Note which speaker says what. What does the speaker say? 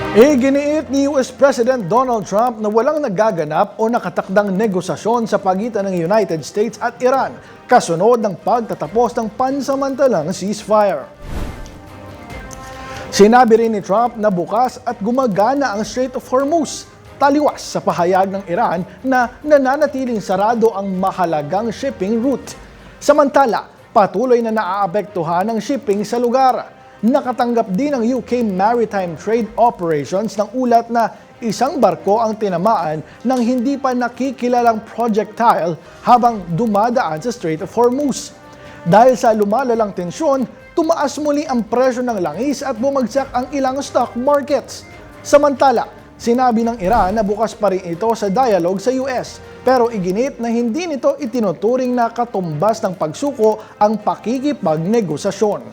Speaker 1: Iginiit ni US President Donald Trump na walang nagaganap o nakatakdang negosasyon sa pagitan ng United States at Iran kasunod ng pagtatapos ng pansamantalang ceasefire. Sinabi rin ni Trump na bukas at gumagana ang Strait of Hormuz, taliwas sa pahayag ng Iran na nananatiling sarado ang mahalagang shipping route. Samantala, patuloy na naaapektuhan ang shipping sa lugar. Nakatanggap din ang UK Maritime Trade Operations ng ulat na isang barko ang tinamaan ng hindi pa nakikilalang projectile habang dumadaan sa Strait of Hormuz. Dahil sa lumalalang tensyon, tumaas muli ang presyo ng langis at bumagsak ang ilang stock markets. Samantala, sinabi ng Iran na bukas pa rin ito sa dialogue sa US, pero iginit na hindi nito itinuturing na katumbas ng pagsuko ang pakikipagnegosasyon.